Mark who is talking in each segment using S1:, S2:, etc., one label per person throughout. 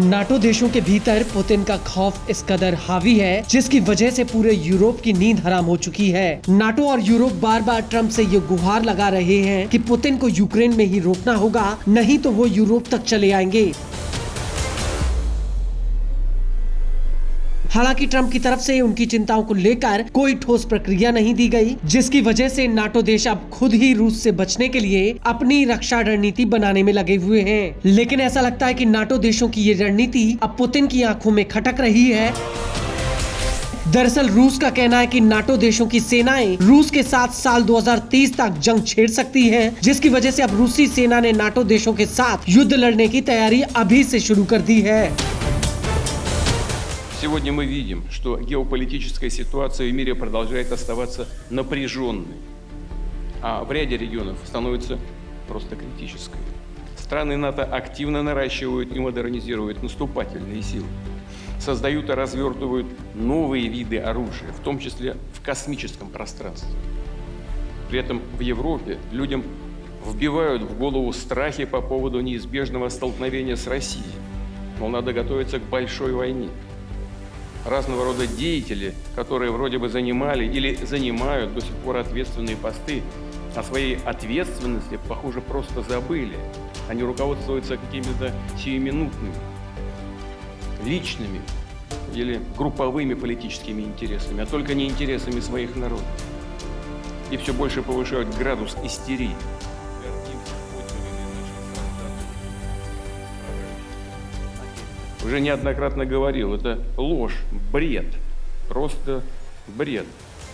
S1: NATO देशों के भीतर पुतिन का खौफ इस कदर हावी है जिसकी वजह से पूरे यूरोप की नींद हराम हो चुकी है। नाटो और यूरोप बार बार ट्रंप से ये गुहार लगा रहे हैं कि पुतिन को यूक्रेन में ही रोकना होगा, नहीं तो वो यूरोप तक चले आएंगे। हालांकि ट्रंप की तरफ से उनकी चिंताओं को लेकर कोई ठोस प्रक्रिया नहीं दी गई, जिसकी वजह से नाटो देश अब खुद ही रूस से बचने के लिए अपनी रक्षा रणनीति बनाने में लगे हुए हैं। लेकिन ऐसा लगता है कि नाटो देशों की ये रणनीति अब पुतिन की आंखों में खटक रही है। दरअसल रूस का कहना है कि नाटो देशों की सेनाएं रूस के साथ साल 2030 तक जंग छेड़ सकती हैं, जिसकी वजह से अब रूसी सेना ने नाटो देशों के साथ युद्ध लड़ने की तैयारी अभी से शुरू कर दी है।
S2: Сегодня мы видим, что геополитическая ситуация в мире продолжает оставаться напряженной, а в ряде регионов становится просто критической. Страны НАТО активно наращивают и модернизируют наступательные силы, создают и развертывают новые виды оружия, в том числе в космическом пространстве. При этом в Европе людям вбивают в голову страхи по поводу неизбежного столкновения с Россией, мол, надо готовиться к большой войне. Разного рода деятели, которые вроде бы занимали или занимают до сих пор ответственные посты, о своей ответственности, похоже, просто забыли. Они руководствуются какими-то сиюминутными, личными или групповыми политическими интересами, а только не интересами своих народов. И все больше повышают градус истерии. Уже неоднократно говорил, это ложь, бред, просто бред।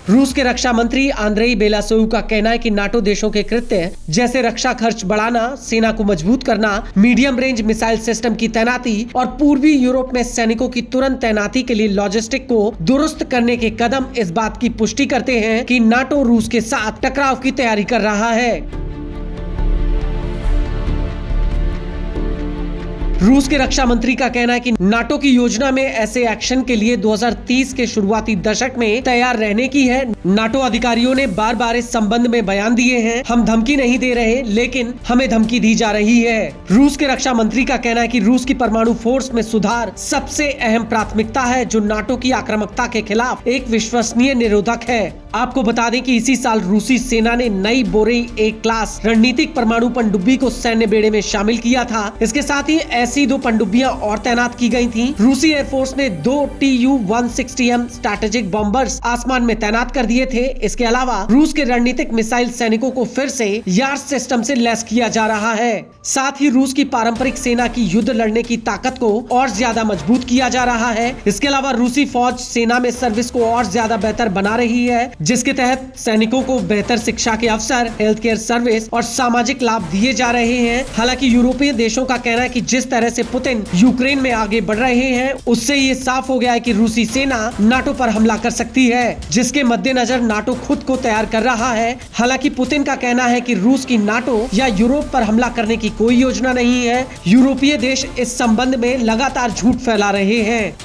S1: रूस के रक्षा मंत्री आंद्रेई बेलासोव का कहना है कि नाटो देशों के कृत्य जैसे रक्षा खर्च बढ़ाना, सेना को मजबूत करना, मीडियम रेंज मिसाइल सिस्टम की तैनाती और पूर्वी यूरोप में सैनिकों की तुरंत तैनाती के लिए लॉजिस्टिक को दुरुस्त करने के कदम इस बात की पुष्टि करते हैं कि नाटो रूस के साथ टकराव की तैयारी कर रहा है। रूस के रक्षा मंत्री का कहना है कि नाटो की योजना में ऐसे एक्शन के लिए 2030 के शुरुआती दशक में तैयार रहने की है। नाटो अधिकारियों ने बार बार इस संबंध में बयान दिए हैं, हम धमकी नहीं दे रहे, लेकिन हमें धमकी दी जा रही है। रूस के रक्षा मंत्री का कहना है कि रूस की परमाणु फोर्स में सुधार सबसे अहम प्राथमिकता है, जो नाटो की आक्रामकता के खिलाफ एक विश्वसनीय निरोधक है। आपको बता दें कि इसी साल रूसी सेना ने नई बोरेई A क्लास रणनीतिक परमाणु पनडुब्बी को सैन्य बेड़े में शामिल किया था। इसके साथ ही ऐसी 2 पनडुब्बियां और तैनात की गई थीं। रूसी एयरफोर्स ने 2 Tu-160M स्ट्रैटेजिक बॉम्बर्स आसमान में तैनात कर दिए थे। इसके अलावा रूस के रणनीतिक मिसाइल सैनिकों को फिर से यार्ड सिस्टम से लैस किया जा रहा है। साथ ही रूस की पारंपरिक सेना की युद्ध लड़ने की ताकत को और ज्यादा मजबूत किया जा रहा है। इसके अलावा रूसी फौज सेना में सर्विस को और ज्यादा बेहतर बना रही है, जिसके तहत सैनिकों को बेहतर शिक्षा के अवसर, हेल्थ केयर सर्विस और सामाजिक लाभ दिए जा रहे हैं। हालांकि यूरोपीय देशों का कहना है कि जिस तरह से पुतिन यूक्रेन में आगे बढ़ रहे हैं, उससे ये साफ हो गया है कि रूसी सेना नाटो पर हमला कर सकती है, जिसके मद्देनजर नाटो खुद को तैयार कर रहा है। हालांकि पुतिन का कहना है कि रूस की नाटो या यूरोप पर हमला करने की कोई योजना नहीं है। यूरोपीय देश इस संबंध में लगातार झूठ फैला रहे हैं।